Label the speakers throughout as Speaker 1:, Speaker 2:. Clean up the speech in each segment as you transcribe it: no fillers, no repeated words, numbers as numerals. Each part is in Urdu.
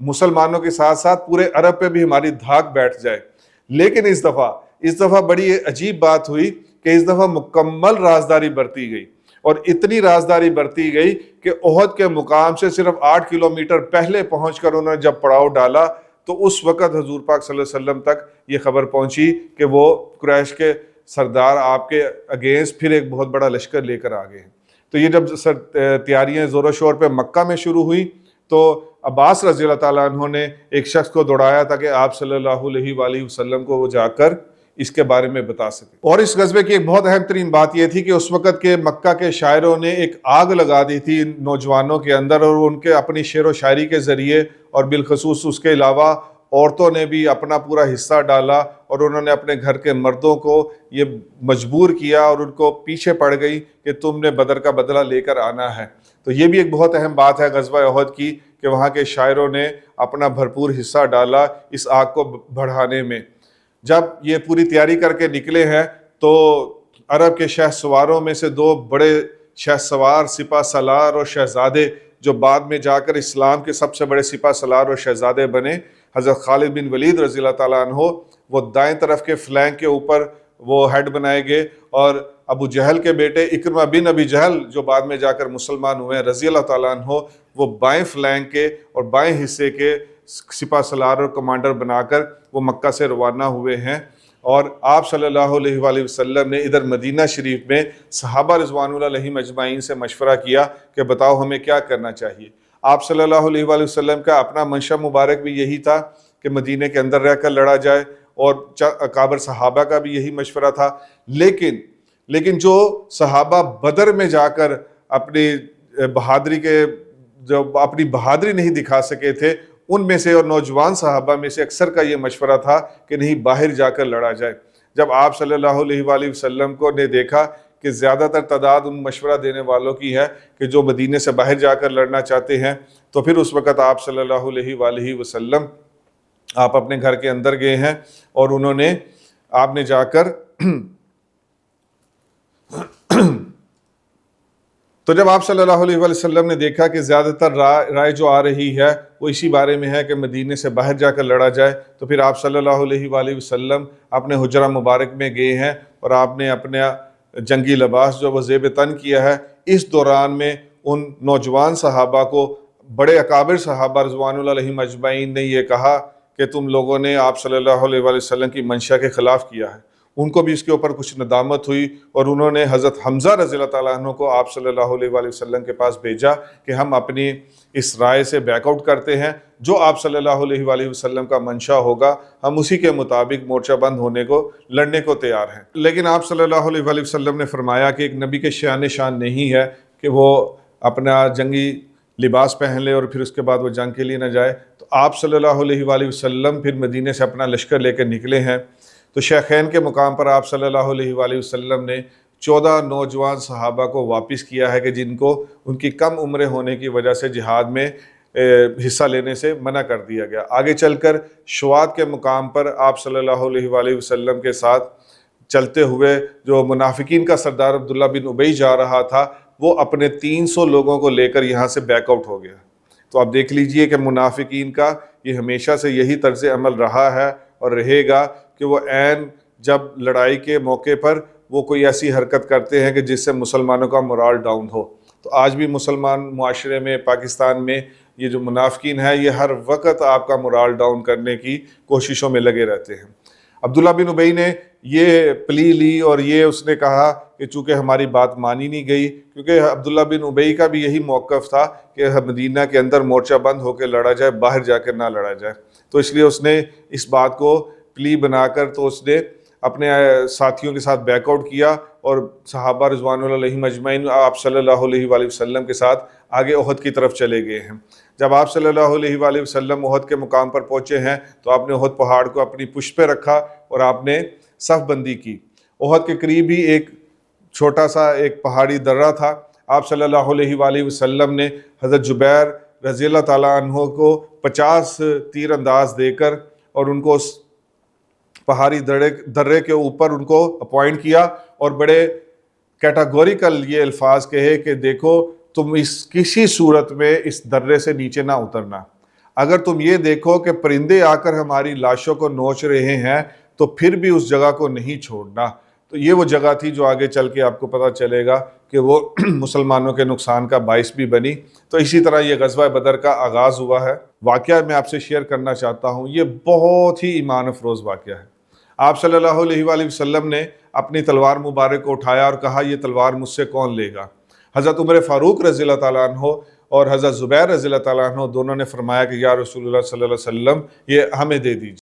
Speaker 1: مسلمانوں کے ساتھ ساتھ پورے عرب پہ بھی ہماری دھاک بیٹھ جائے. لیکن اس دفعہ بڑی عجیب بات ہوئی کہ اس دفعہ مکمل رازداری برتی گئی، اور اتنی رازداری برتی گئی کہ احد کے مقام سے صرف 8 کلومیٹر پہلے پہنچ کر انہوں نے جب پڑاؤ ڈالا تو اس وقت حضور پاک صلی اللہ علیہ وسلم تک یہ خبر پہنچی کہ وہ قریش کے سردار آپ کے اگینسٹ پھر ایک بہت بڑا لشکر لے کر آ گئے ہیں. تو یہ جب تیاریاں زور و شور پہ مکہ میں شروع ہوئی تو عباس رضی اللہ تعالیٰ عنہ نے ایک شخص کو دوڑایا تاکہ آپ صلی اللہ علیہ وآلہ وسلم کو وہ جا کر اس کے بارے میں بتا سکے. اور اس غزوے کی ایک بہت اہم ترین بات یہ تھی کہ اس وقت کے مکہ کے شاعروں نے ایک آگ لگا دی تھی نوجوانوں کے اندر، اور ان کے اپنی شعر و شاعری کے ذریعے اور بالخصوص اس کے علاوہ عورتوں نے بھی اپنا پورا حصہ ڈالا، اور انہوں نے اپنے گھر کے مردوں کو یہ مجبور کیا اور ان کو پیچھے پڑ گئی کہ تم نے بدر کا بدلہ لے کر آنا ہے. تو یہ بھی ایک بہت اہم بات ہے غزوہ احد کی کہ وہاں کے شاعروں نے اپنا بھرپور حصہ ڈالا اس آگ کو بڑھانے میں. جب یہ پوری تیاری کر کے نکلے ہیں تو عرب کے شہ سواروں میں سے 2 بڑے شہ سوار سپہ سالار اور شہزادے جو بعد میں جا کر اسلام کے سب سے بڑے سپہ سالار اور شہزادے بنے، حضرت خالد بن ولید رضی اللہ تعالیٰ عنہ، وہ دائیں طرف کے فلینک کے اوپر وہ ہیڈ بنائے گئے، اور ابو جہل کے بیٹے اکرمہ بن ابی جہل جو بعد میں جا کر مسلمان ہوئے ہیں رضی اللہ تعالیٰ عنہ، وہ بائیں فلینک کے اور بائیں حصے کے سپہ سالار اور کمانڈر بنا کر وہ مکہ سے روانہ ہوئے ہیں. اور آپ صلی اللہ علیہ وآلہ وسلم نے ادھر مدینہ شریف میں صحابہ رضوان اللہ علیہم اجمعین سے مشورہ کیا کہ بتاؤ ہمیں کیا کرنا چاہیے. آپ صلی اللہ علیہ وآلہ وسلم کا اپنا منشا مبارک بھی یہی تھا کہ مدینہ کے اندر رہ کر لڑا جائے، اور اکابر صحابہ کا بھی یہی مشورہ تھا. لیکن جو صحابہ بدر میں جا کر اپنی بہادری نہیں دکھا سکے تھے، ان میں سے اور نوجوان صحابہ میں سے اکثر کا یہ مشورہ تھا کہ نہیں باہر جا کر لڑا جائے. جب آپ صلی اللہ علیہ وآلہ وسلم کو نے دیکھا کہ زیادہ تر تعداد ان مشورہ دینے والوں کی ہے کہ جو مدینے سے باہر جا کر لڑنا چاہتے ہیں، تو پھر اس وقت آپ صلی اللہ علیہ وآلہ وسلم آپ اپنے گھر کے اندر گئے ہیں، اور آپ نے جا کر تو جب آپ صلی اللہ علیہ وآلہ وسلم نے دیکھا کہ زیادہ تر رائے جو آ رہی ہے وہ اسی بارے میں ہے کہ مدینے سے باہر جا کر لڑا جائے، تو پھر آپ صلی اللہ علیہ وآلہ وسلم اپنے حجرہ مبارک میں گئے ہیں، اور آپ نے اپنا جنگی لباس جو وہ زیب تن کیا ہے. اس دوران میں ان نوجوان صحابہ کو بڑے اکابر صحابہ رضوان اللہ علیہم اجمعین نے یہ کہا کہ تم لوگوں نے آپ صلی اللہ علیہ وآلہ وسلم کی منشا کے خلاف کیا ہے. ان کو بھی اس کے اوپر کچھ ندامت ہوئی، اور انہوں نے حضرت حمزہ رضی اللہ تعالیٰ عنہ کو آپ صلی اللہ علیہ وآلہ وسلم کے پاس بھیجا کہ ہم اپنی اس رائے سے بیک آؤٹ کرتے ہیں، جو آپ صلی اللہ علیہ وآلہ وسلم کا منشا ہوگا ہم اسی کے مطابق مورچہ بند ہونے کو لڑنے کو تیار ہیں. لیکن آپ صلی اللہ علیہ وآلہ وسلم نے فرمایا کہ ایک نبی کے شان نہیں ہے کہ وہ اپنا جنگی لباس پہن لے اور پھر اس کے بعد وہ جنگ کے لیے نہ جائے. تو آپ صلی اللہ علیہ وآلہ وسلم پھر مدینے سے اپنا لشکر لے کر نکلے ہیں. تو شیخین کے مقام پر آپ صلی اللہ علیہ وآلہ وسلم نے 14 نوجوان صحابہ کو واپس کیا ہے کہ جن کو ان کی کم عمریں ہونے کی وجہ سے جہاد میں حصہ لینے سے منع کر دیا گیا. آگے چل کر شواد کے مقام پر آپ صلی اللہ علیہ وآلہ وسلم کے ساتھ چلتے ہوئے جو منافقین کا سردار عبداللہ بن ابی جا رہا تھا، وہ اپنے 300 لوگوں کو لے کر یہاں سے بیک آؤٹ ہو گیا. تو آپ دیکھ لیجئے کہ منافقین کا یہ ہمیشہ سے یہی طرز عمل رہا ہے اور رہے گا کہ وہ عین جب لڑائی کے موقع پر وہ کوئی ایسی حرکت کرتے ہیں کہ جس سے مسلمانوں کا مورال ڈاؤن ہو. تو آج بھی مسلمان معاشرے میں پاکستان میں یہ جو منافقین ہیں یہ ہر وقت آپ کا مورال ڈاؤن کرنے کی کوششوں میں لگے رہتے ہیں. عبداللہ بن ابی نے یہ پلی لی اور یہ اس نے کہا کہ چونکہ ہماری بات مانی نہیں گئی، کیونکہ عبداللہ بن ابی کا بھی یہی موقف تھا کہ مدینہ کے اندر مورچہ بند ہو کے لڑا جائے، باہر جا کے نہ لڑا جائے. تو اس لیے اس نے اس بات کو پلی بنا کر تو اس نے اپنے ساتھیوں کے ساتھ بیک آؤٹ کیا، اور صحابہ رضوان اللہ علیہم اجمعین آپ صلی اللہ علیہ وآلہ وسلم کے ساتھ آگے احد کی طرف چلے گئے ہیں. جب آپ صلی اللہ علیہ وآلہ وسلم احد کے مقام پر پہنچے ہیں تو آپ نے احد پہاڑ کو اپنی پشت پہ رکھا اور آپ نے صف بندی کی. احد کے قریب ہی ایک چھوٹا سا ایک پہاڑی درہ تھا. آپ صلی اللہ علیہ وآلہ وسلم نے حضرت جبیر رضی اللہ تعالیٰ عنہ کو 50 تیر انداز دے کر اور ان کو اس پہاڑی درے کے اوپر ان کو اپوائنٹ کیا، اور بڑے کیٹاگوریکل یہ الفاظ کہے کہ دیکھو تم اس کسی صورت میں اس درے سے نیچے نہ اترنا. اگر تم یہ دیکھو کہ پرندے آ کر ہماری لاشوں کو نوچ رہے ہیں تو پھر بھی اس جگہ کو نہیں چھوڑنا۔ تو یہ وہ جگہ تھی جو آگے چل کے آپ کو پتہ چلے گا کہ وہ مسلمانوں کے نقصان کا باعث بھی بنی۔ تو اسی طرح یہ غزوہ بدر کا آغاز ہوا ہے۔ واقعہ میں آپ سے شیئر کرنا چاہتا ہوں، یہ بہت ہی ایمان افروز واقعہ ہے۔ آپ صلی اللہ علیہ وآلہ وسلم نے اپنی تلوار مبارک کو اٹھایا اور کہا یہ تلوار مجھ سے کون لے گا؟ حضرت عمر فاروق رضی اللہ تعالیٰ عنہ اور حضرت زبیر رضی اللہ تعالیٰ عنہ دونوں نے فرمایا کہ یا رسول اللہ صلی اللہ علیہ وسلم یہ ہمیں دے دیجیے۔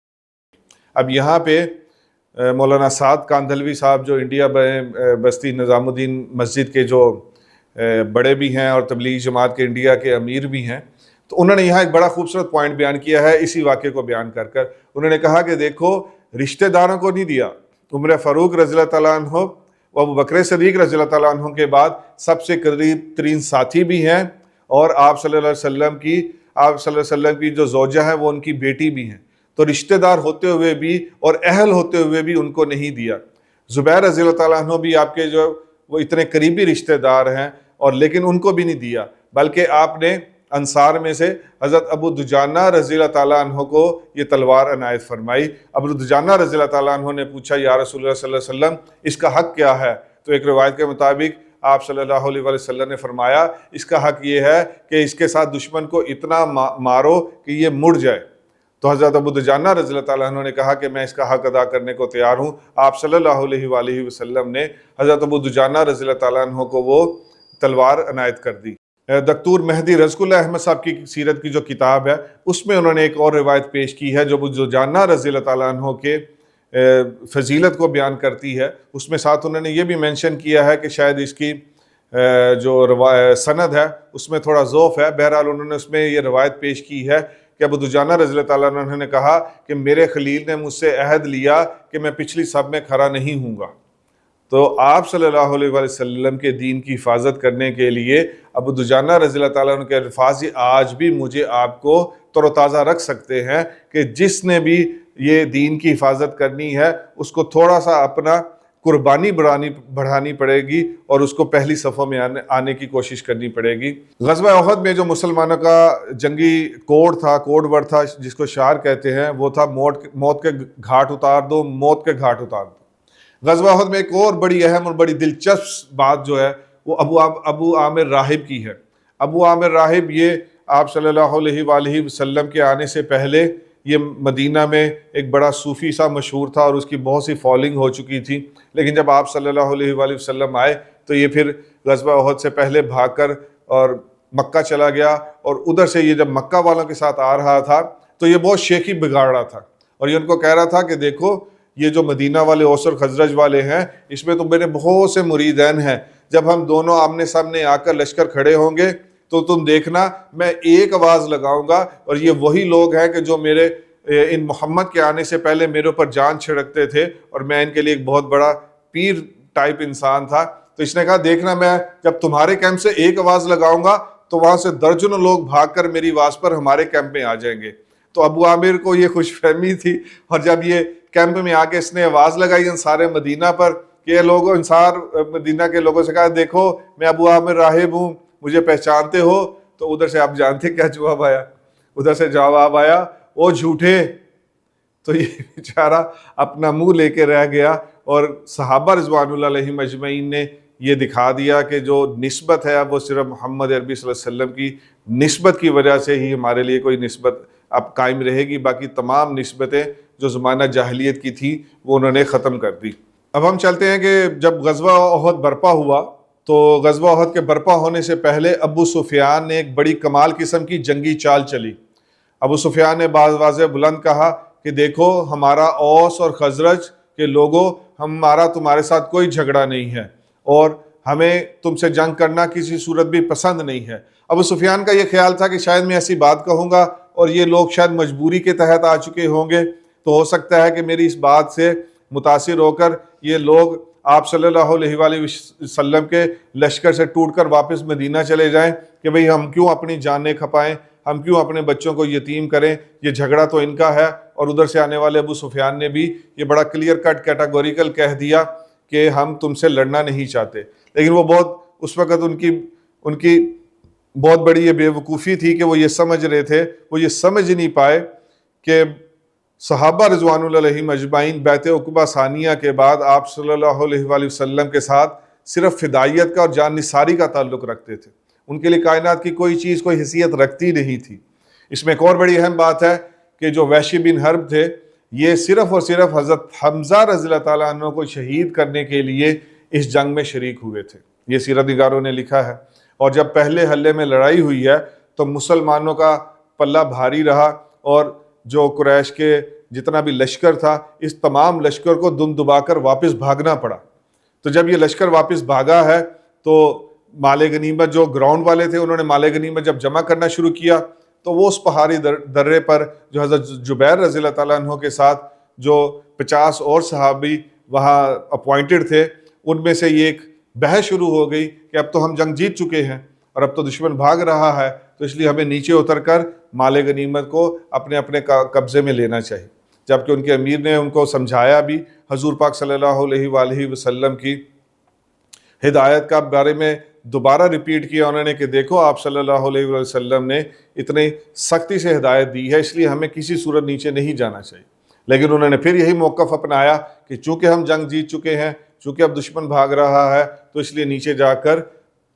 Speaker 1: اب یہاں پہ مولانا سعد کاندھلوی صاحب جو انڈیا بستی نظام الدین مسجد کے جو بڑے بھی ہیں اور تبلیغ جماعت کے انڈیا کے امیر بھی ہیں، تو انہوں نے یہاں ایک بڑا خوبصورت پوائنٹ بیان کیا ہے اسی واقعے کو بیان کر کر۔ انہوں نے کہا کہ دیکھو رشتہ داروں کو نہیں دیا، عمر فاروق رضی اللہ تعالیٰ عنہ و ابو بکر صدیق رضی اللہ تعالیٰ عنہ کے بعد سب سے قریب ترین ساتھی بھی ہیں، اور آپ صلی اللہ علیہ وسلم کی جو زوجہ ہے وہ ان کی بیٹی بھی ہیں، تو رشتہ دار ہوتے ہوئے بھی اور اہل ہوتے ہوئے بھی ان کو نہیں دیا۔ زبیر رضی اللہ تعالیٰ عنہ بھی آپ کے جو وہ اتنے قریبی رشتہ دار ہیں اور لیکن ان کو بھی نہیں دیا، بلکہ آپ نے انصار میں سے حضرت ابو دجانہ رضی اللہ تعالیٰ عنہ کو یہ تلوار عنایت فرمائی۔ ابو دجانہ رضی اللہ تعالیٰ عنہ نے پوچھا یا رسول اللہ صلی اللہ علیہ وسلم اس کا حق کیا ہے؟ تو ایک روایت کے مطابق آپ صلی اللہ علیہ وسلم نے فرمایا اس کا حق یہ ہے کہ اس کے ساتھ دشمن کو اتنا مارو کہ یہ مڑ جائے۔ تو حضرت ابو دجانہ رضی اللہ تعالیٰ عنہ نے کہا کہ میں اس کا حق ادا کرنے کو تیار ہوں۔ آپ صلی اللہ علیہ وآلہ وسلم نے حضرت ابو دجانہ رضی اللہ تعالیٰ عنہ کو وہ تلوار عنایت کر دی۔ دکتور مہدی رزق اللہ احمد صاحب کی سیرت کی جو کتاب ہے اس میں انہوں نے ایک اور روایت پیش کی ہے جو ابو دجانہ رضی اللہ تعالیٰ عنہ کے فضیلت کو بیان کرتی ہے۔ اس میں ساتھ انہوں نے یہ بھی مینشن کیا ہے کہ شاید اس کی جو سند ہے اس میں تھوڑا ضعف ہے، بہرحال انہوں نے اس میں یہ روایت پیش کی ہے کہ ابو دجانہ رضی اللہ تعالیٰ عنہ نے کہا کہ میرے خلیل نے مجھ سے عہد لیا کہ میں پچھلی صف میں کھڑا نہیں ہوں گا۔ تو آپ صلی اللہ علیہ وسلم کے دین کی حفاظت کرنے کے لیے ابو دجانہ رضی اللہ تعالیٰ عنہ کے الفاظ آج بھی مجھے آپ کو تر و تازہ رکھ سکتے ہیں کہ جس نے بھی یہ دین کی حفاظت کرنی ہے اس کو تھوڑا سا اپنا قربانی بڑھانی پڑے گی اور اس کو پہلی صفوں میں آنے کی کوشش کرنی پڑے گی۔ غزوہ احد میں جو مسلمانوں کا جنگی کوڈ ورڈ تھا جس کو شعار کہتے ہیں وہ تھا موت کے گھاٹ اتار دو، موت کے گھاٹ اتار دو۔ غزوہ احد میں ایک اور بڑی اہم اور بڑی دلچسپ بات جو ہے وہ ابو عامر راہب کی ہے۔ ابو عامر راہب یہ آپ صلی اللہ علیہ وآلہ وسلم کے آنے سے پہلے یہ مدینہ میں ایک بڑا صوفی سا مشہور تھا اور اس کی بہت سی فالوئنگ ہو چکی تھی، لیکن جب آپ صلی اللہ علیہ وآلہ وسلم آئے تو یہ پھر غزوہ احد سے پہلے بھاگ کر اور مکہ چلا گیا، اور ادھر سے یہ جب مکہ والوں کے ساتھ آ رہا تھا تو یہ بہت شیخی بگاڑ رہا تھا اور یہ ان کو کہہ رہا تھا کہ دیکھو یہ جو مدینہ والے اوس اور خزرج والے ہیں اس میں تو میرے بہت سے مریدین ہیں، جب ہم دونوں آمنے سامنے آ کر لشکر کھڑے ہوں گے تو تم دیکھنا میں ایک آواز لگاؤں گا اور یہ وہی لوگ ہیں کہ جو میرے ان محمد کے آنے سے پہلے میرے اوپر جان چھڑکتے تھے اور میں ان کے لیے ایک بہت بڑا پیر ٹائپ انسان تھا۔ تو اس نے کہا دیکھنا میں جب تمہارے کیمپ سے ایک آواز لگاؤں گا تو وہاں سے درجنوں لوگ بھاگ کر میری آواز پر ہمارے کیمپ میں آ جائیں گے۔ تو ابو عامر کو یہ خوش فہمی تھی، اور جب یہ کیمپ میں آ کے اس نے آواز لگائی انصار مدینہ پر کہ لوگوں انصار مدینہ کے لوگوں سے کہا دیکھو میں ابو عامر راہب ہوں، مجھے پہچانتے ہو؟ تو ادھر سے آپ جانتے کیا جواب آیا؟ ادھر سے جواب آیا او جھوٹے۔ تو یہ بیچارہ اپنا منہ لے کے رہ گیا، اور صحابہ رضوان اللہ علیہم اجمعین نے یہ دکھا دیا کہ جو نسبت ہے اب وہ صرف محمد عربی صلی اللہ علیہ وسلم کی نسبت کی وجہ سے ہی ہمارے لیے کوئی نسبت اب قائم رہے گی، باقی تمام نسبتیں جو زمانہ جاہلیت کی تھی وہ انہوں نے ختم کر دی۔ اب ہم چلتے ہیں کہ جب غزوہ احد برپا ہوا تو غزوہ احد کے برپا ہونے سے پہلے ابو سفیان نے ایک بڑی کمال قسم کی جنگی چال چلی۔ ابو سفیان نے واضح بلند کہا کہ دیکھو ہمارا اوس اور خزرج کے لوگوں، ہمارا تمہارے ساتھ کوئی جھگڑا نہیں ہے اور ہمیں تم سے جنگ کرنا کسی صورت بھی پسند نہیں ہے۔ ابو سفیان کا یہ خیال تھا کہ شاید میں ایسی بات کہوں گا اور یہ لوگ شاید مجبوری کے تحت آ چکے ہوں گے، تو ہو سکتا ہے کہ میری اس بات سے متاثر ہو کر یہ لوگ آپ صلی اللہ علیہ وآلہ وسلم کے لشکر سے ٹوٹ کر واپس مدینہ چلے جائیں کہ بھئی ہم کیوں اپنی جانیں کھپائیں، ہم کیوں اپنے بچوں کو یتیم کریں، یہ جھگڑا تو ان کا ہے۔ اور ادھر سے آنے والے ابو سفیان نے بھی یہ بڑا کلیئر کٹ کیٹاگوریکل کہہ دیا کہ ہم تم سے لڑنا نہیں چاہتے، لیکن وہ بہت اس وقت ان کی بہت بڑی یہ بے وقوفی تھی کہ وہ یہ سمجھ رہے تھے، وہ یہ سمجھ نہیں پائے کہ صحابہ رضوان اللہ علیہم اجمعین بیعت عقبہ ثانیہ کے بعد آپ صلی اللہ علیہ وآلہ وسلم کے ساتھ صرف فدائیت کا اور جان نثاری کا تعلق رکھتے تھے، ان کے لیے کائنات کی کوئی چیز کوئی حیثیت رکھتی نہیں تھی۔ اس میں ایک اور بڑی اہم بات ہے کہ جو وحشی بن حرب تھے، یہ صرف اور صرف حضرت حمزہ رضی اللہ تعالیٰ عنہ کو شہید کرنے کے لیے اس جنگ میں شریک ہوئے تھے، یہ سیرت نگاروں نے لکھا ہے۔ اور جب پہلے حلے میں لڑائی ہوئی ہے تو مسلمانوں کا پلہ بھاری رہا، اور جو قریش کے جتنا بھی لشکر تھا، اس تمام لشکر کو دم دبا کر واپس بھاگنا پڑا۔ تو جب یہ لشکر واپس بھاگا ہے تو مال غنیمت جو گراؤنڈ والے تھے، انہوں نے مال غنیمت جب جمع کرنا شروع کیا تو وہ اس پہاڑی درے پر جو حضرت جبیر رضی اللہ تعالیٰ عنہ کے ساتھ جو 50 اور صحابی وہاں اپوائنٹڈ تھے، ان میں سے یہ ایک بحث شروع ہو گئی کہ اب تو ہم جنگ جیت چکے ہیں اور اب تو دشمن بھاگ رہا ہے، تو اس لیے ہمیں نیچے اتر کر مال غنیمت کو اپنے اپنے قبضے میں لینا چاہیے۔ جبکہ ان کے امیر نے ان کو سمجھایا بھی، حضور پاک صلی اللہ علیہ وآلہ وسلم کی ہدایت کا بارے میں دوبارہ ریپیٹ کیا انہوں نے کہ دیکھو آپ صلی اللہ علیہ وسلم نے اتنی سختی سے ہدایت دی ہے، اس لیے ہمیں کسی صورت نیچے نہیں جانا چاہیے۔ لیکن انہوں نے پھر یہی موقف اپنایا کہ چونکہ ہم جنگ جیت چکے ہیں، چونکہ اب دشمن بھاگ رہا ہے، تو اس لیے نیچے جا کر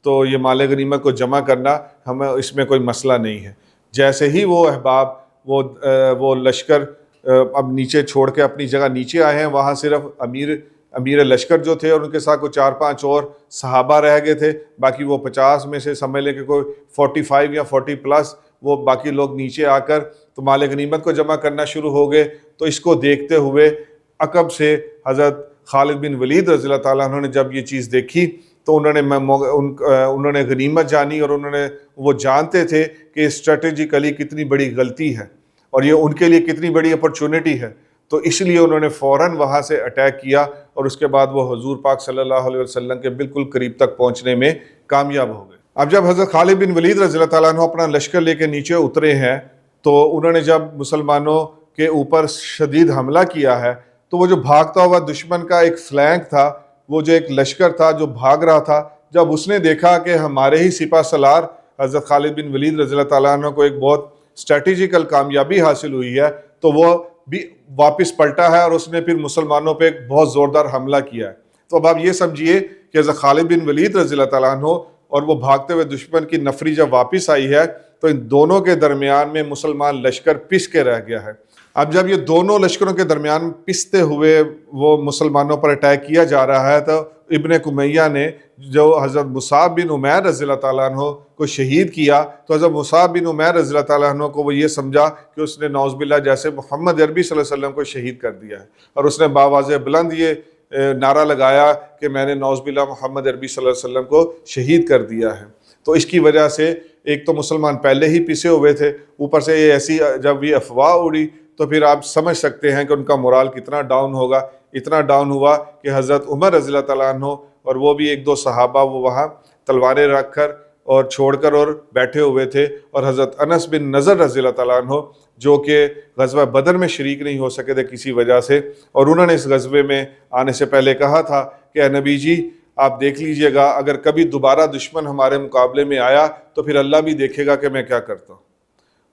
Speaker 1: تو یہ مال غنیمت کو جمع کرنا ہمیں اس میں کوئی مسئلہ نہیں ہے۔ جیسے ہی وہ احباب وہ لشکر اب نیچے چھوڑ کے اپنی جگہ نیچے آئے ہیں، وہاں صرف امیر لشکر جو تھے اور ان کے ساتھ کوئی 4-5 اور صحابہ رہ گئے تھے، باقی وہ 50 میں سے سمجھ لیں کہ کوئی 45 یا 40 پلس وہ باقی لوگ نیچے آ کر تو مال غنیمت کو جمع کرنا شروع ہو گئے۔ تو اس کو دیکھتے ہوئے عقب سے حضرت خالد بن ولید رضی اللہ تعالیٰ عنہ نے جب یہ چیز دیکھی تو انہوں نے غنیمت جانی، اور وہ جانتے تھے کہ اسٹریٹجیکلی کتنی بڑی غلطی ہے اور یہ ان کے لیے کتنی بڑی اپرچونٹی ہے، تو اس لیے انہوں نے فوراً وہاں سے اٹیک کیا، اور اس کے بعد وہ حضور پاک صلی اللہ علیہ وسلم کے بالکل قریب تک پہنچنے میں کامیاب ہو گئے۔ اب جب حضرت خالد بن ولید رضی اللہ تعالیٰ عنہ اپنا لشکر لے کے نیچے اترے ہیں تو انہوں نے جب مسلمانوں کے اوپر شدید حملہ کیا ہے، تو وہ جو بھاگتا ہوا دشمن کا ایک فلینک تھا، وہ جو ایک لشکر تھا جو بھاگ رہا تھا، جب اس نے دیکھا کہ ہمارے ہی سپہ سالار حضرت خالد بن ولید رضی اللہ تعالیٰ عنہ کو ایک بہت اسٹریٹجیکل کامیابی حاصل ہوئی ہے، تو وہ بھی واپس پلٹا ہے اور اس نے پھر مسلمانوں پہ ایک بہت زوردار حملہ کیا ہے۔ تو اب آپ یہ سمجھیے کہ حضرت خالد بن ولید رضی اللہ تعالیٰ عنہ اور وہ بھاگتے ہوئے دشمن کی نفری جب واپس آئی ہے تو ان دونوں کے درمیان میں مسلمان لشکر پس کے رہ گیا ہے۔ اب جب یہ دونوں لشکروں کے درمیان پستے ہوئے وہ مسلمانوں پر اٹیک کیا جا رہا ہے، تو ابن کمیہ نے جو حضرت مصعب بن عمیر رضی اللہ تعالیٰ عنہ کو شہید کیا، تو حضرت مصعب بن عمیر رضی اللہ تعالیٰ عنہ کو وہ یہ سمجھا کہ اس نے نعوذ باللہ جیسے محمد عربی صلی اللہ علیہ وسلم کو شہید کر دیا ہے، اور اس نے باواز بلند یہ نعرہ لگایا کہ میں نے نعوذ باللہ محمد عربی صلی اللہ علیہ وسلم کو شہید کر دیا ہے۔ تو اس کی وجہ سے ایک تو مسلمان پہلے ہی پسے ہوئے تھے، اوپر سے یہ ایسی جب یہ افواہ اڑی تو پھر آپ سمجھ سکتے ہیں کہ ان کا مورال کتنا ڈاؤن ہوگا۔ اتنا ڈاؤن ہوا کہ حضرت عمر رضی اللہ تعالیٰ عنہ اور وہ بھی 1-2 صحابہ وہ وہاں تلواریں رکھ کر اور چھوڑ کر اور بیٹھے ہوئے تھے، اور حضرت انس بن نضر رضی اللہ تعالیٰ عنہ جو کہ غزوہ بدر میں شریک نہیں ہو سکے تھے کسی وجہ سے، اور انہوں نے اس غزوے میں آنے سے پہلے کہا تھا کہ اے نبی جی آپ دیکھ لیجئے گا، اگر کبھی دوبارہ دشمن ہمارے مقابلے میں آیا تو پھر اللہ بھی دیکھے گا کہ میں کیا کرتا ہوں۔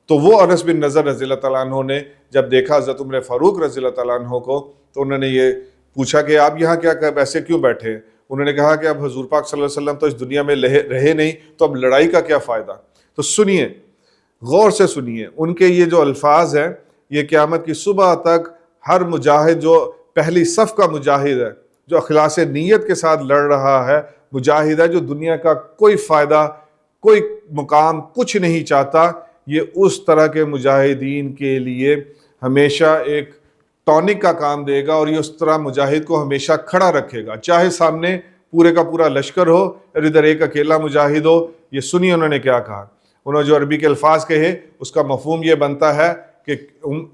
Speaker 1: تو وہ انس بن نضر رضی اللہ تعالیٰ عنہ نے جب دیکھا حضرت عمر فاروق رضی اللہ تعالیٰ عنہ کو، تو انہوں نے یہ پوچھا کہ آپ یہاں کیا ایسے کیوں بیٹھے ہیں؟ انہوں نے کہا کہ اب حضور پاک صلی اللہ علیہ وسلم تو اس دنیا میں رہے نہیں، تو اب لڑائی کا کیا فائدہ؟ تو سنیے، غور سے سنیے، ان کے یہ جو الفاظ ہیں یہ قیامت کی صبح تک ہر مجاہد جو پہلی صف کا مجاہد ہے، جو اخلاص نیت کے ساتھ لڑ رہا ہے، مجاہد ہے جو دنیا کا کوئی فائدہ کوئی مقام کچھ نہیں چاہتا، یہ اس طرح کے مجاہدین کے لیے ہمیشہ ایک ٹونک کا کام دے گا، اور یہ اس طرح مجاہد کو ہمیشہ کھڑا رکھے گا، چاہے سامنے پورے کا پورا لشکر ہو اور ادھر ایک اکیلا مجاہد ہو۔ یہ سنیے انہوں نے کیا کہا، انہوں نے جو عربی کے الفاظ کہے اس کا مفہوم یہ بنتا ہے کہ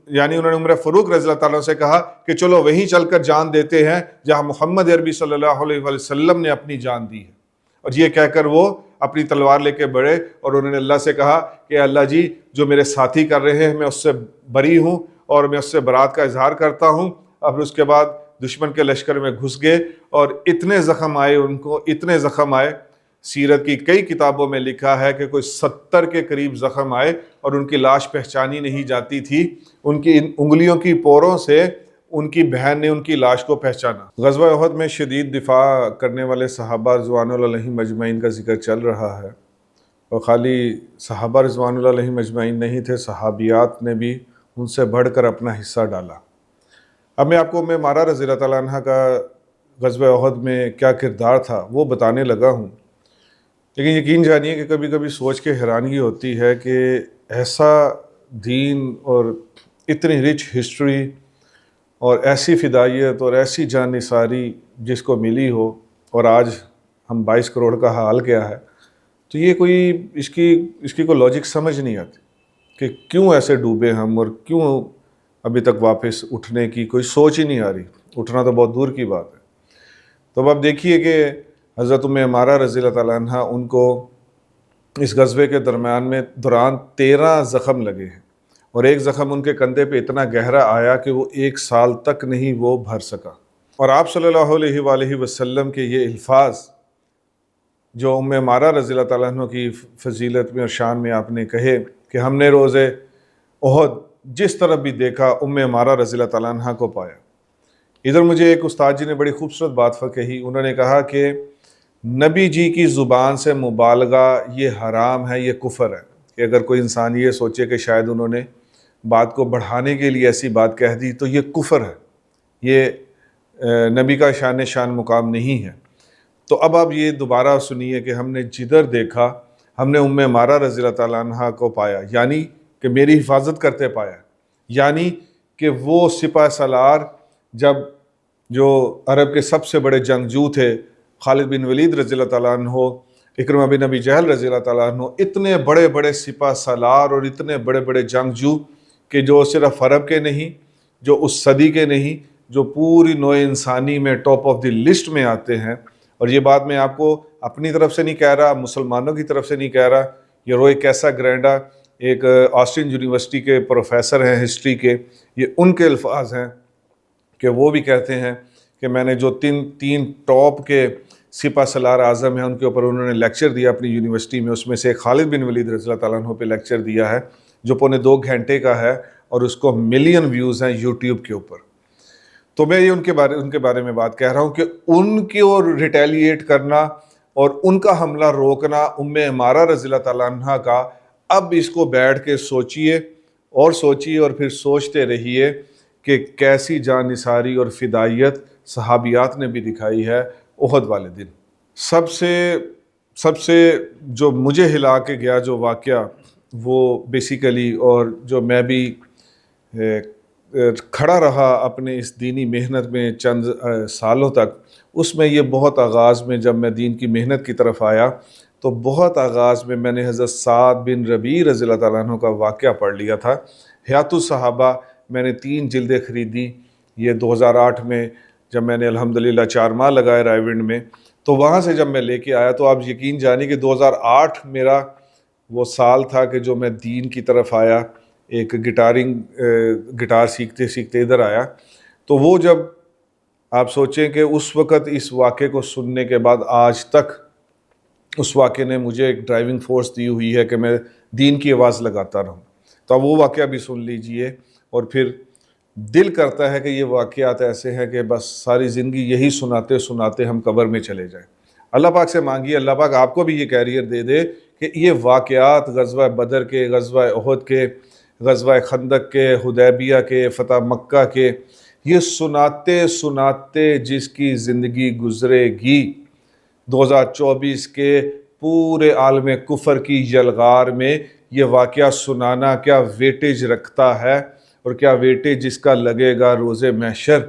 Speaker 1: یعنی انہوں نے عمر فاروق رضی اللہ تعالیٰ سے کہا کہ چلو وہیں چل کر جان دیتے ہیں جہاں محمد عربی صلی اللہ علیہ وسلم نے اپنی جان دی ہے، اور یہ کہہ کر وہ اپنی تلوار لے کے بڑھے اور انہوں نے اللہ سے کہا کہ اللہ جی جو میرے ساتھی کر رہے ہیں میں اس سے بری ہوں اور میں اس سے برات کا اظہار کرتا ہوں۔ اب اس کے بعد دشمن کے لشکر میں گھس گئے اور اتنے زخم آئے ان کو، اتنے زخم آئے سیرت کی کئی کتابوں میں لکھا ہے کہ کوئی 70 کے قریب زخم آئے اور ان کی لاش پہچانی نہیں جاتی تھی، ان کی انگلیوں کی پوروں سے ان کی بہن نے ان کی لاش کو پہچانا۔ غزوہ احد میں شدید دفاع کرنے والے صحابہ رضوان اللہ علیہم اجمعین کا ذکر چل رہا ہے، اور خالی صحابہ رضوان اللہ علیہم اجمعین نہیں تھے، صحابیات نے بھی ان سے بڑھ کر اپنا حصہ ڈالا۔ اب میں آپ کو ام عمارہ رضی اللہ تعالیٰ عنہ کا غزوہ احد میں کیا کردار تھا وہ بتانے لگا ہوں، لیکن یقین جانیے کہ کبھی کبھی سوچ کے حیرانگی ہوتی ہے کہ ایسا دین اور اتنی رچ ہسٹری اور ایسی فدائیت اور ایسی جان نثاری جس کو ملی ہو، اور آج ہم 22 کروڑ کا حال کیا ہے، تو یہ کوئی اس کی کوئی لاجک سمجھ نہیں آتی کہ کیوں ایسے ڈوبے ہم، اور کیوں ابھی تک واپس اٹھنے کی کوئی سوچ ہی نہیں آ رہی۔ اٹھنا تو بہت دور کی بات ہے۔ تو اب آپ دیکھیے کہ حضرت ام عمارہ رضی اللہ تعالیٰ عنہ ان کو اس غزوے کے دوران 13 زخم لگے ہیں، اور ایک زخم ان کے کندھے پہ اتنا گہرا آیا کہ وہ 1 سال تک نہیں وہ بھر سکا۔ اور آپ صلی اللہ علیہ وآلہ وسلم کے یہ الفاظ جو ام عمارہ رضی اللہ تعالیٰ عنہ کی فضیلت میں اور شان میں آپ نے کہے کہ ہم نے روز احد جس طرف بھی دیکھا ام عمارہ رضی اللہ تعالیٰ عنہ کو پایا۔ ادھر مجھے ایک استاد جی نے بڑی خوبصورت بات کہی، انہوں نے کہا کہ نبی جی کی زبان سے مبالغہ یہ حرام ہے، یہ کفر ہے، کہ اگر کوئی انسان یہ سوچے کہ شاید انہوں نے بات کو بڑھانے کے لیے ایسی بات کہہ دی تو یہ کفر ہے، یہ نبی کا شان مقام نہیں ہے۔ تو اب آپ یہ دوبارہ سنیے کہ ہم نے جدھر دیکھا ہم نے ام عمارہ رضی اللہ تعالیٰ عنہ کو پایا، یعنی کہ میری حفاظت کرتے پایا، یعنی کہ وہ سپہ سالار جب جو عرب کے سب سے بڑے جنگجو تھے، خالد بن ولید رضی اللہ تعالیٰ عنہ، اکرمہ بن ابی جہل رضی اللہ تعالیٰ عنہ، اتنے بڑے بڑے سپہ سالار اور اتنے بڑے بڑے جنگجو کہ جو صرف عرب کے نہیں، جو اس صدی کے نہیں، جو پوری نوع انسانی میں ٹاپ آف دی لسٹ میں آتے ہیں۔ اور یہ بات میں آپ کو اپنی طرف سے نہیں کہہ رہا، مسلمانوں کی طرف سے نہیں کہہ رہا، یہ روئے کیسا گرینڈا ایک آسٹن یونیورسٹی کے پروفیسر ہیں ہسٹری کے، یہ ان کے الفاظ ہیں کہ وہ بھی کہتے ہیں کہ میں نے جو تین ٹاپ کے سپہ سالار اعظم ہیں ان کے اوپر انہوں نے لیکچر دیا اپنی یونیورسٹی میں، اس میں سے خالد بن ولید رضی اللہ تعالیٰ عنہ پہ لیکچر دیا ہے جو 2.25 گھنٹے کا ہے، اور اس کو ملین ویوز ہیں یوٹیوب کے اوپر۔ تو میں یہ ان کے بارے میں بات کہہ رہا ہوں کہ ان کی اور ریٹیلیٹ کرنا اور ان کا حملہ روکنا ام عمارہ رضی اللہ تعالیٰ عنہ کا، اب اس کو بیٹھ کے سوچئے اور پھر سوچتے رہیے کہ کیسی جان نثاری اور فدائیت صحابیات نے بھی دکھائی ہے احد والے دن۔ سب سے جو مجھے ہلا کے گیا جو واقعہ وہ بیسیکلی، اور جو میں بھی کھڑا رہا اپنے اس دینی محنت میں چند سالوں تک، اس میں یہ بہت آغاز میں جب میں دین کی محنت کی طرف آیا تو بہت آغاز میں نے حضرت سعد بن ربیع رضی اللہ تعالیٰ عنہ کا واقعہ پڑھ لیا تھا۔ حیات الصحابہ میں نے 3 جلدیں خریدی، یہ 2008 میں جب میں نے الحمدللہ 4 ماہ لگائے رائے ونڈ میں، تو وہاں سے جب میں لے کے آیا تو آپ یقین جانیے کہ 2008 میرا وہ سال تھا کہ جو میں دین کی طرف آیا، ایک گٹار سیکھتے سیکھتے ادھر آیا۔ تو وہ جب آپ سوچیں کہ اس وقت اس واقعے کو سننے کے بعد آج تک اس واقعے نے مجھے ایک ڈرائیونگ فورس دی ہوئی ہے کہ میں دین کی آواز لگاتا رہوں۔ تو اب وہ واقعہ بھی سن لیجئے، اور پھر دل کرتا ہے کہ یہ واقعات ایسے ہیں کہ بس ساری زندگی یہی سناتے سناتے ہم قبر میں چلے جائیں۔ اللہ پاک سے مانگیے اللہ پاک آپ کو بھی یہ کیریئر دے دے کہ یہ واقعات غزوہ بدر کے، غزوہ احد کے، غزوہ خندق کے، حدیبیہ کے، فتح مکہ کے، یہ سناتے سناتے جس کی زندگی گزرے گی 2024 کے پورے عالم کفر کی یلغار میں یہ واقعہ سنانا کیا ویٹیج رکھتا ہے، اور کیا ویٹیج جس کا لگے گا روز محشر،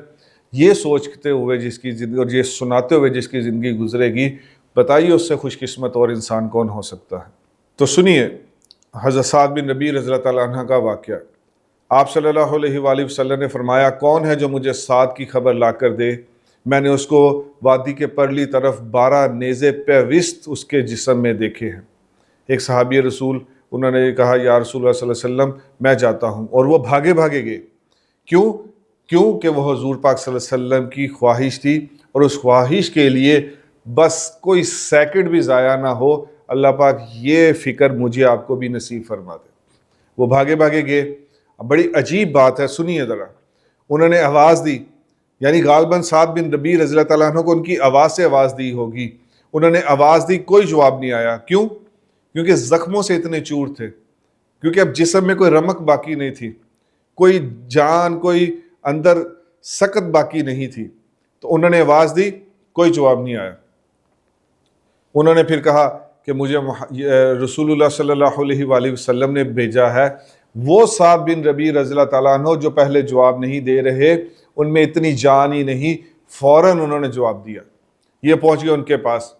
Speaker 1: یہ سوچتے ہوئے جس کی زندگی اور یہ سناتے ہوئے جس کی زندگی گزرے گی، بتائیے اس سے خوش قسمت اور انسان کون ہو سکتا ہے۔ تو سنیے حضرت سعد بن ربیع رضی اللہ تعالیٰ عنہ کا واقعہ۔ آپ صلی اللہ علیہ وآلہ وسلم نے فرمایا، کون ہے جو مجھے سعد کی خبر لا کر دے؟ میں نے اس کو وادی کے پرلی طرف 12 نیزے پیوست اس کے جسم میں دیکھے ہیں۔ ایک صحابی رسول انہوں نے کہا یا رسول اللہ صلی اللہ علیہ وسلم میں جاتا ہوں، اور وہ بھاگے گئے۔ کیوں کہ وہ حضور پاک صلی اللہ علیہ وسلم کی خواہش تھی، اور اس خواہش کے لیے بس کوئی سیکنڈ بھی ضائع نہ ہو، اللہ پاک یہ فکر مجھے آپ کو بھی نصیب فرما دے۔ وہ بھاگے بھاگے گئے۔ بڑی عجیب بات ہے، سنیے ذرا۔ انہوں نے آواز دی، یعنی غالباً سعد بن ربیع رضی اللہ تعالیٰ عنہ کو ان کی آواز سے آواز دی ہوگی۔ انہوں نے آواز دی، کوئی جواب نہیں آیا۔ کیوں؟ کیونکہ زخموں سے اتنے چور تھے، کیونکہ اب جسم میں کوئی رمق باقی نہیں تھی، کوئی جان، کوئی اندر سکت باقی نہیں تھی۔ تو انہوں نے آواز دی، کوئی جواب نہیں آیا۔ انہوں نے پھر کہا کہ مجھے رسول اللہ صلی اللہ علیہ وآلہ وسلم نے بھیجا ہے۔ وہ سعد بن ربیع رضی اللہ تعالیٰ عنہ جو پہلے جواب نہیں دے رہے، ان میں اتنی جان ہی نہیں، فوراً انہوں نے جواب دیا۔ یہ پہنچ گئے ان کے پاس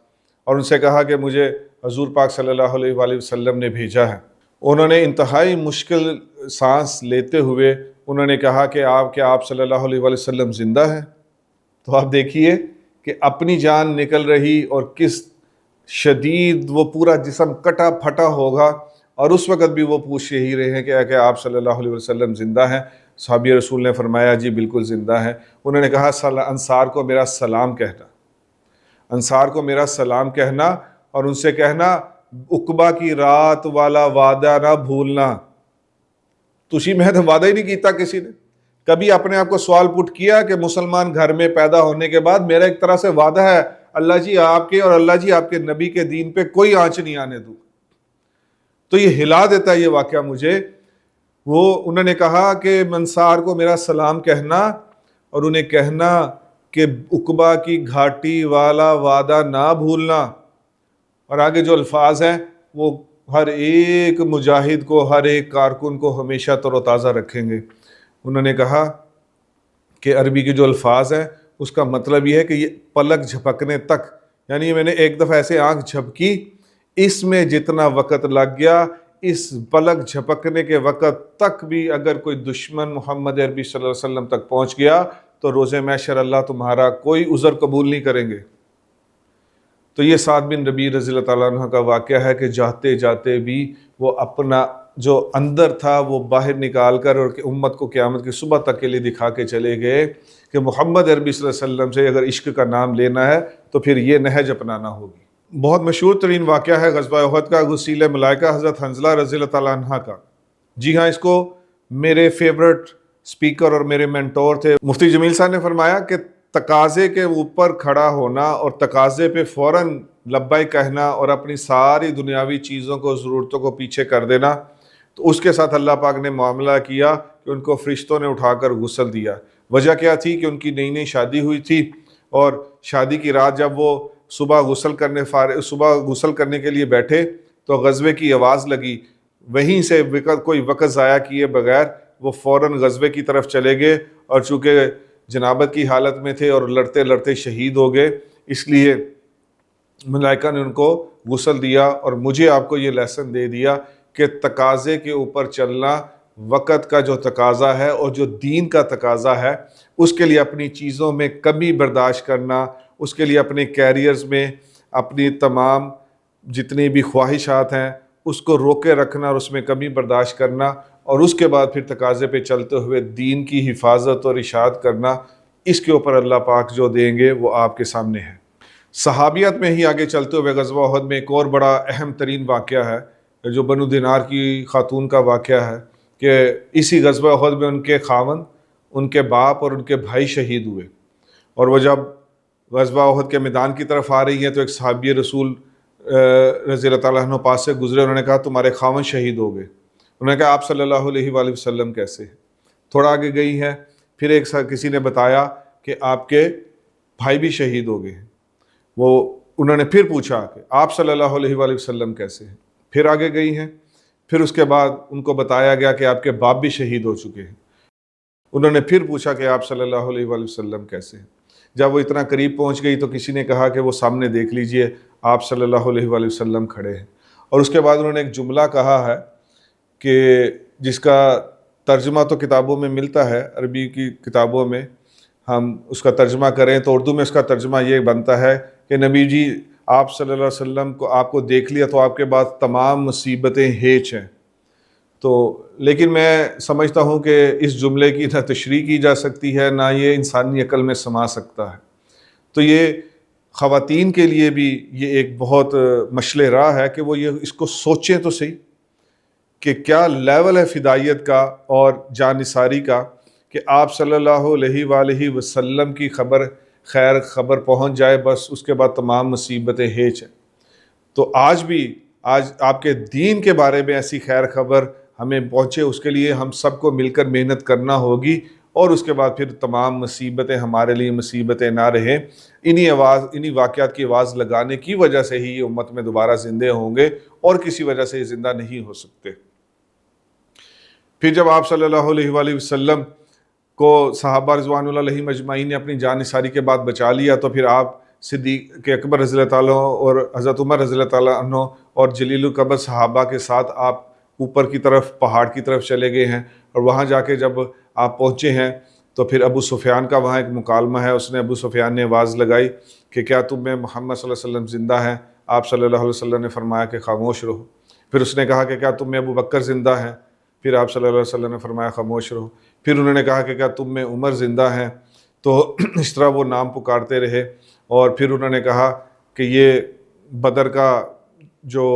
Speaker 1: اور ان سے کہا کہ مجھے حضور پاک صلی اللہ علیہ وآلہ وسلم نے بھیجا ہے۔ انہوں نے انتہائی مشکل سانس لیتے ہوئے انہوں نے کہا کہ آپ صلی اللہ علیہ وآلہ وسلم زندہ ہیں؟ تو آپ دیکھیے کہ اپنی جان نکل رہی اور کس شدید وہ پورا جسم کٹا پھٹا ہوگا، اور اس وقت بھی وہ پوچھ ہی رہے ہیں کہ آپ صلی اللہ علیہ وسلم زندہ ہیں؟ صحابی رسول نے فرمایا جی بالکل زندہ ہیں۔ انہوں نے کہا انصار کو میرا سلام کہنا، انصار کو میرا سلام کہنا، اور ان سے کہنا عقبہ کی رات والا وعدہ نہ بھولنا۔ تسی میں تو وعدہ ہی نہیں کیتا کسی نے۔ کبھی اپنے آپ کو سوال پٹ کیا کہ مسلمان گھر میں پیدا ہونے کے بعد میرا ایک طرح سے وعدہ ہے، اللہ جی آپ کے اور اللہ جی آپ کے نبی کے دین پہ کوئی آنچ نہیں آنے دوں۔ تو یہ ہلا دیتا ہے یہ واقعہ مجھے۔ انہوں نے کہا کہ انصار کو میرا سلام کہنا اور انہیں کہنا کہ عقبہ کی گھاٹی والا وعدہ نہ بھولنا۔ اور آگے جو الفاظ ہیں وہ ہر ایک مجاہد کو، ہر ایک کارکن کو ہمیشہ تر و تازہ رکھیں گے۔ انہوں نے کہا کہ عربی کے جو الفاظ ہیں اس کا مطلب یہ ہے کہ یہ پلک جھپکنے تک، یعنی میں نے ایک دفعہ ایسے آنکھ جھپکی، اس میں جتنا وقت لگ گیا، اس پلک جھپکنے کے وقت تک بھی اگر کوئی دشمن محمد عربی صلی اللہ علیہ وسلم تک پہنچ گیا تو روز محشر اللہ تمہارا کوئی عذر قبول نہیں کریں گے۔ تو یہ سعد بن ربیع رضی اللہ تعالیٰ عنہ کا واقعہ ہے کہ جاتے جاتے بھی وہ اپنا جو اندر تھا وہ باہر نکال کر اور امت کو قیامت کی صبح تک کے لیے دکھا کے چلے گئے کہ محمد عربی صلی اللہ علیہ وسلم سے اگر عشق کا نام لینا ہے تو پھر یہ نہج اپنانا ہوگی۔ بہت مشہور ترین واقعہ ہے غزوہ احد کا، غسیل ملائکہ حضرت حنظلہ رضی اللہ تعالیٰ عنہ کا۔ جی ہاں، اس کو میرے فیورٹ سپیکر اور میرے مینٹور تھے مفتی جمیل صاحب نے فرمایا کہ تقاضے کے اوپر کھڑا ہونا اور تقاضے پہ فوراً لبیک کہنا اور اپنی ساری دنیاوی چیزوں کو، ضرورتوں کو پیچھے کر دینا، تو اس کے ساتھ اللہ پاک نے معاملہ کیا کہ ان کو فرشتوں نے اٹھا کر غسل دیا۔ وجہ کیا تھی کہ ان کی نئی نئی شادی ہوئی تھی، اور شادی کی رات جب وہ صبح غسل کرنے کے لیے بیٹھے تو غزوے کی آواز لگی۔ وہیں سے کوئی وقت ضائع کیے بغیر وہ فوراً غزوے کی طرف چلے گئے، اور چونکہ جنابت کی حالت میں تھے اور لڑتے لڑتے شہید ہو گئے، اس لیے ملائکہ نے ان کو غسل دیا۔ اور مجھے آپ کو یہ لیسن دے دیا کہ تقاضے کے اوپر چلنا، وقت کا جو تقاضا ہے اور جو دین کا تقاضا ہے، اس کے لیے اپنی چیزوں میں کمی برداشت کرنا، اس کے لیے اپنے کیریئرز میں اپنی تمام جتنی بھی خواہشات ہیں اس کو روکے رکھنا اور اس میں کمی برداشت کرنا، اور اس کے بعد پھر تقاضے پہ چلتے ہوئے دین کی حفاظت اور اشاعت کرنا، اس کے اوپر اللہ پاک جو دیں گے وہ آپ کے سامنے ہے۔ صحابیت میں ہی آگے چلتے ہوئے غزوہ احد میں ایک اور بڑا اہم ترین واقعہ ہے جو بنو دینار کی خاتون کا واقعہ ہے کہ اسی غزوہ احد میں ان کے خاوند، ان کے باپ اور ان کے بھائی شہید ہوئے، اور وہ جب غزوہ احد کے میدان کی طرف آ رہی ہیں تو ایک صحابی رسول رضی اللہ تعالیٰ عنہ پاس سے گزرے، انہوں نے کہا تمہارے خاوند شہید ہو گئے۔ انہوں نے کہا آپ صلی اللہ علیہ وآلہ وسلم کیسے؟ تھوڑا آگے گئی ہیں، پھر کسی نے بتایا کہ آپ کے بھائی بھی شہید ہو گئے ہیں۔ انہوں نے پھر پوچھا کہ آپ صلی اللہ علیہ وآلہ وسلم کیسے ہیں؟ پھر آگے گئی ہیں، پھر اس کے بعد ان کو بتایا گیا کہ آپ کے باپ بھی شہید ہو چکے ہیں۔ انہوں نے پھر پوچھا کہ آپ صلی اللہ علیہ وآلہ وسلم کیسے ہیں؟ جب وہ اتنا قریب پہنچ گئی تو کسی نے کہا کہ وہ سامنے دیکھ لیجئے، آپ صلی اللہ علیہ وآلہ وسلم کھڑے ہیں۔ اور اس کے بعد انہوں نے ایک جملہ کہا ہے کہ جس کا ترجمہ تو کتابوں میں ملتا ہے، عربی کی کتابوں میں ہم اس کا ترجمہ کریں تو اردو میں اس کا ترجمہ یہ بنتا ہے کہ نبی جی آپ صلی اللہ علیہ وسلم کو آپ کو دیکھ لیا تو آپ کے بعد تمام مصیبتیں ہیچ ہیں۔ تو لیکن میں سمجھتا ہوں کہ اس جملے کی نہ تشریح کی جا سکتی ہے، نہ یہ انسانی عقل میں سما سکتا ہے۔ تو یہ خواتین کے لیے بھی یہ ایک بہت مشعل راہ ہے کہ وہ اس کو سوچیں تو صحیح کہ کیا لیول ہے فدائیت کا اور جان نثاری کا، کہ آپ صلی اللہ علیہ وآلہ وسلم کی خیر خبر پہنچ جائے، بس اس کے بعد تمام مصیبتیں ہیچ ہیں۔ تو آج آپ کے دین کے بارے میں ایسی خیر خبر ہمیں پہنچے، اس کے لیے ہم سب کو مل کر محنت کرنا ہوگی، اور اس کے بعد پھر تمام مصیبتیں ہمارے لیے مصیبتیں نہ رہیں۔ انہی واقعات کی آواز لگانے کی وجہ سے ہی یہ امت میں دوبارہ زندے ہوں گے، اور کسی وجہ سے یہ زندہ نہیں ہو سکتے۔ پھر جب آپ صلی اللہ علیہ وآلہ وسلم کو صحابہ رضوان اللہ علیہم اجمعین نے اپنی جان نثاری کے بعد بچا لیا، تو پھر آپ صدیق اکبر رضی اللہ تعالیٰ اور حضرت عمر رضی اللہ تعالیٰ عنہ اور جلیل القدر صحابہ کے ساتھ آپ اوپر کی طرف پہاڑ کی طرف چلے گئے ہیں، اور وہاں جا کے جب آپ پہنچے ہیں تو پھر ابو سفیان کا وہاں ایک مکالمہ ہے۔ اس نے ابو سفیان نے آواز لگائی کہ کیا تم میں محمد صلی اللہ علیہ وسلم زندہ ہیں؟ آپ صلی اللہ علیہ وسلم نے فرمایا کہ خاموش رہو۔ پھر اس نے کہا کہ کیا تم میں ابو بکر زندہ ہیں؟ پھر آپ صلی اللہ علیہ وسلم نے فرمایا خاموش رہو۔ پھر انہوں نے کہا کہ کیا تم میں عمر زندہ ہیں؟ تو اس طرح وہ نام پکارتے رہے، اور پھر انہوں نے کہا کہ یہ بدر کا جو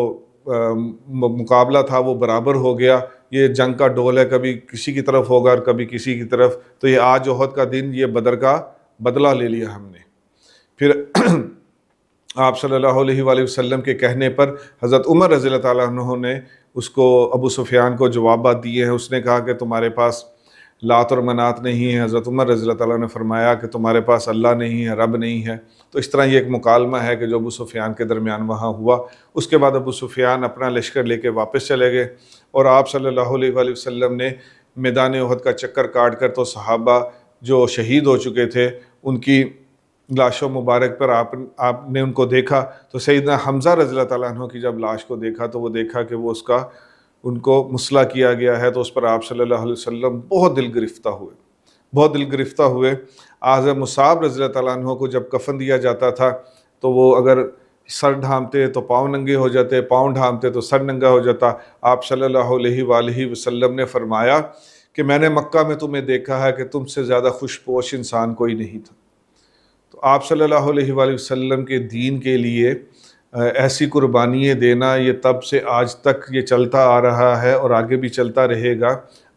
Speaker 1: مقابلہ تھا وہ برابر ہو گیا، یہ جنگ کا ڈول ہے، کبھی کسی کی طرف ہوگا اور کبھی کسی کی طرف، تو یہ آج احد کا دن یہ بدر کا بدلہ لے لیا ہم نے۔ پھر آپ صلی اللہ علیہ وآلہ وسلم کے کہنے پر حضرت عمر رضی اللہ تعالیٰ عنہ نے اس کو ابو سفیان کو جوابات دیے ہیں۔ اس نے کہا کہ تمہارے پاس لات اور منات نہیں ہے۔ حضرت عمر رضی اللہ تعالیٰ نے فرمایا کہ تمہارے پاس اللہ نہیں ہے، رب نہیں ہے۔ تو اس طرح یہ ایک مکالمہ ہے کہ جو ابو سفیان کے درمیان وہاں ہوا۔ اس کے بعد ابو سفیان اپنا لشکر لے کے واپس چلے گئے، اور آپ صلی اللہ علیہ وآلہ وسلم نے میدان احد کا چکر کاٹ کر تو صحابہ جو شہید ہو چکے تھے ان کی لاشوں مبارک پر آپ نے ان کو دیکھا، تو سیدنا حمزہ رضی اللہ تعالیٰ عنہ کی جب لاش کو دیکھا تو وہ دیکھا کہ وہ ان کو مسلح کیا گیا ہے، تو اس پر آپ صلی اللہ علیہ وسلم بہت دل گرفتہ ہوئے۔ حضرت مصعب رضی اللہ تعالیٰ عنہ کو جب کفن دیا جاتا تھا تو وہ اگر سر ڈھانپتے تو پاؤں ننگے ہو جاتے، پاؤں ڈھانپتے تو سر ننگا ہو جاتا۔ آپ صلی اللہ علیہ وآلہ وسلم نے فرمایا کہ میں نے مکہ میں تمہیں دیکھا ہے کہ تم سے زیادہ خوش پوش انسان کوئی نہیں تھا۔ تو آپ صلی اللہ علیہ وآلہ وسلم کے دین کے لیے ایسی قربانیاں دینا یہ تب سے آج تک یہ چلتا آ رہا ہے اور آگے بھی چلتا رہے گا۔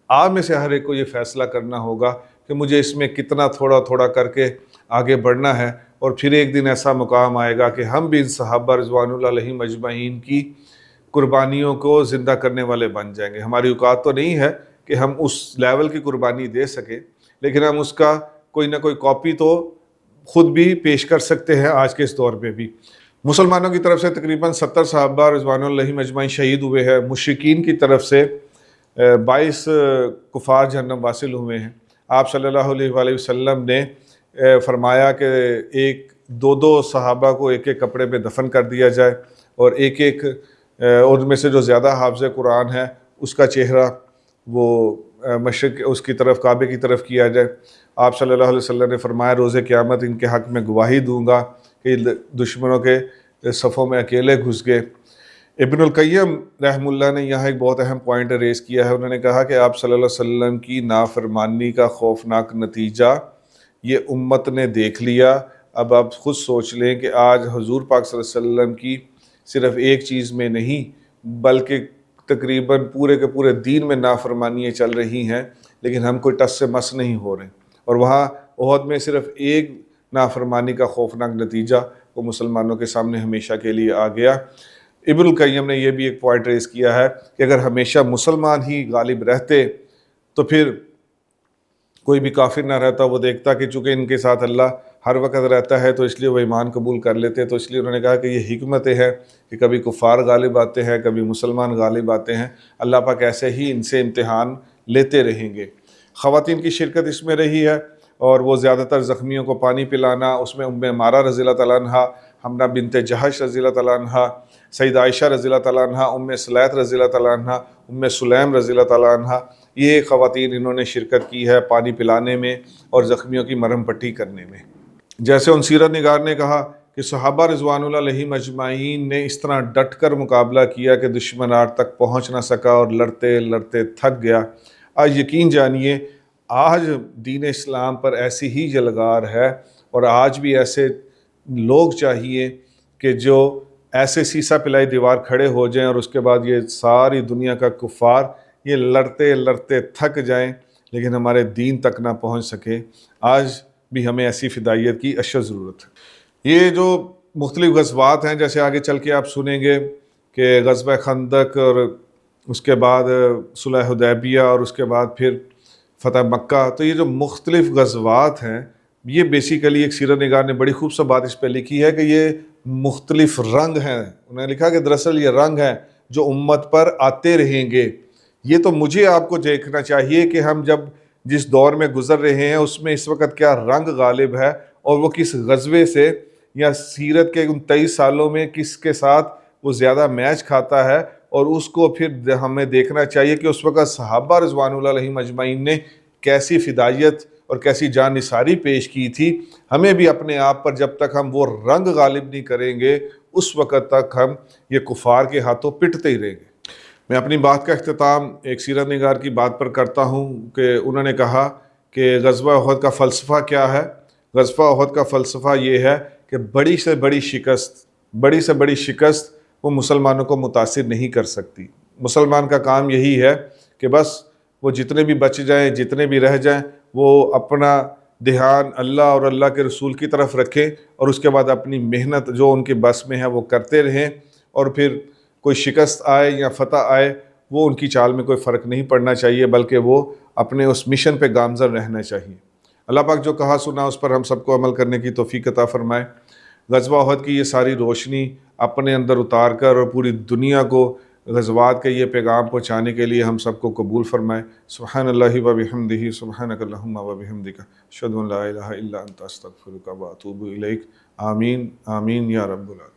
Speaker 1: آپ میں سے ہر ایک کو یہ فیصلہ کرنا ہوگا کہ مجھے اس میں کتنا تھوڑا تھوڑا کر کے آگے بڑھنا ہے، اور پھر ایک دن ایسا مقام آئے گا کہ ہم بھی ان صحابہ رضوان اللہ علیہم اجمعین کی قربانیوں کو زندہ کرنے والے بن جائیں گے۔ ہماری اوقات تو نہیں ہے کہ ہم اس لیول کی قربانی دے سکیں، لیکن ہم اس کا کوئی نہ کوئی کاپی تو خود بھی پیش کر سکتے ہیں آج کے اس دور میں بھی۔ مسلمانوں کی طرف سے تقریباً 70 صحابہ رضوان اللہ علیہم اجمعین شہید ہوئے ہیں۔ مشرکین کی طرف سے 22 کفار جہنم واصل ہوئے ہیں۔ آپ صلی اللہ علیہ وآلہ وسلم نے فرمایا کہ ایک دو صحابہ کو ایک ایک کپڑے میں دفن کر دیا جائے، اور ایک ان میں سے جو زیادہ حافظ قرآن ہے اس کا چہرہ وہ مشرق اس کی طرف کعبے کی طرف کیا جائے۔ آپ صلی اللہ علیہ وسلم نے فرمایا روز قیامت ان کے حق میں گواہی دوں گا کہ دشمنوں کے صفوں میں اکیلے گھس گئے۔ ابن القیم رحم اللہ نے یہاں ایک بہت اہم پوائنٹ ریز کیا ہے۔ انہوں نے کہا کہ آپ صلی اللہ علیہ وسلم کی نافرمانی کا خوفناک نتیجہ یہ امت نے دیکھ لیا۔ اب آپ خود سوچ لیں کہ آج حضور پاک صلی اللہ علیہ وسلم کی صرف ایک چیز میں نہیں بلکہ تقریباً پورے کے پورے دین میں نافرمانیاں چل رہی ہیں، لیکن ہم کوئی ٹس سے مس نہیں ہو رہے، اور وہاں احد میں صرف ایک نافرمانی کا خوفناک نتیجہ وہ مسلمانوں کے سامنے ہمیشہ کے لیے آ گیا۔ ابن القیم نے یہ بھی ایک پوائنٹ ریز کیا ہے کہ اگر ہمیشہ مسلمان ہی غالب رہتے تو پھر کوئی بھی کافر نہ رہتا۔ وہ دیکھتا کہ چونکہ ان کے ساتھ اللہ ہر وقت رہتا ہے تو اس لیے وہ ایمان قبول کر لیتے، تو اس لیے انہوں نے کہا کہ یہ حکمت ہے کہ کبھی کفار غالب آتے ہیں، کبھی مسلمان غالب آتے ہیں، اللہ پاک ایسے ہی ان سے امتحان لیتے رہیں گے۔ خواتین کی شرکت اس میں رہی ہے، اور وہ زیادہ تر زخمیوں کو پانی پلانا، اس میں ام عمارہ رضی اللہ تعالیٰ عنہ، حمنہ بنت جہش رضی اللہ تعالیٰ عنہ، سیدہ عائشہ رضی اللہ تعالیٰ عنہ، ام سلیت رضی اللہ تعالیٰ عنہ، ام سلیم رضی اللہ تعالیٰ عنہ، یہ خواتین انہوں نے شرکت کی ہے پانی پلانے میں اور زخمیوں کی مرہم پٹی کرنے میں۔ جیسے ان سیرت نگار نے کہا کہ صحابہ رضوان اللہ علیہم اجمعین نے اس طرح ڈٹ کر مقابلہ کیا کہ دشمن آڑ تک پہنچ نہ سکا اور لڑتے لڑتے تھک گیا۔ آج یقین جانیے آج دین اسلام پر ایسی ہی جلگار ہے، اور آج بھی ایسے لوگ چاہیے کہ جو ایسے سیسا پلائی دیوار کھڑے ہو جائیں اور اس کے بعد یہ ساری دنیا کا کفار یہ لڑتے لڑتے تھک جائیں لیکن ہمارے دین تک نہ پہنچ سکے۔ آج بھی ہمیں ایسی فدائیت کی اشد ضرورت ہے۔ یہ جو مختلف غزوات ہیں، جیسے آگے چل کے آپ سنیں گے کہ غزوہ خندق اور اس کے بعد صلح حدیبیہ اور اس کے بعد پھر فتح مکہ، تو یہ جو مختلف غزوات ہیں یہ بیسیکلی ایک سیرت نگار نے بڑی خوبصورت بات اس پہ لکھی ہے کہ یہ مختلف رنگ ہیں۔ انہوں نے لکھا کہ دراصل یہ رنگ ہیں جو امت پر آتے رہیں گے۔ یہ تو مجھے آپ کو دیکھنا چاہیے کہ ہم جب جس دور میں گزر رہے ہیں اس میں اس وقت کیا رنگ غالب ہے اور وہ کس غزوے سے یا سیرت کے ان 23 سالوں میں کس کے ساتھ وہ زیادہ میچ کھاتا ہے، اور اس کو پھر ہمیں دیکھنا چاہیے کہ اس وقت صحابہ رضوان اللہ علیہم اجمعین نے کیسی فدائیت اور کیسی جان نثاری پیش کی تھی۔ ہمیں بھی اپنے آپ پر جب تک ہم وہ رنگ غالب نہیں کریں گے اس وقت تک ہم یہ کفار کے ہاتھوں پٹتے ہی رہیں گے۔ میں اپنی بات کا اختتام ایک سیرت نگار کی بات پر کرتا ہوں کہ انہوں نے کہا کہ غزوہ احد کا فلسفہ کیا ہے۔ غزوہ احد کا فلسفہ یہ ہے کہ بڑی سے بڑی شکست وہ مسلمانوں کو متاثر نہیں کر سکتی۔ مسلمان کا کام یہی ہے کہ بس وہ جتنے بھی بچ جائیں، جتنے بھی رہ جائیں، وہ اپنا دھیان اللہ اور اللہ کے رسول کی طرف رکھیں اور اس کے بعد اپنی محنت جو ان کے بس میں ہے وہ کرتے رہیں، اور پھر کوئی شکست آئے یا فتح آئے وہ ان کی چال میں کوئی فرق نہیں پڑنا چاہیے، بلکہ وہ اپنے اس مشن پہ گامزن رہنا چاہیے۔ اللہ پاک جو کہا سنا اس پر ہم سب کو عمل کرنے کی توفیق عطا فرمائے۔ غزوہ احد کی یہ ساری روشنی اپنے اندر اتار کر اور پوری دنیا کو غزوات کے یہ پیغام پہنچانے کے لیے ہم سب کو قبول فرمائے۔ سبحان اللہ و بحمدہ، سبحانک اللہم و بحمدک، اشہد ان لا الہ الا انت، استغفرک و اتوب الیک۔ آمین آمین یا رب العالمین۔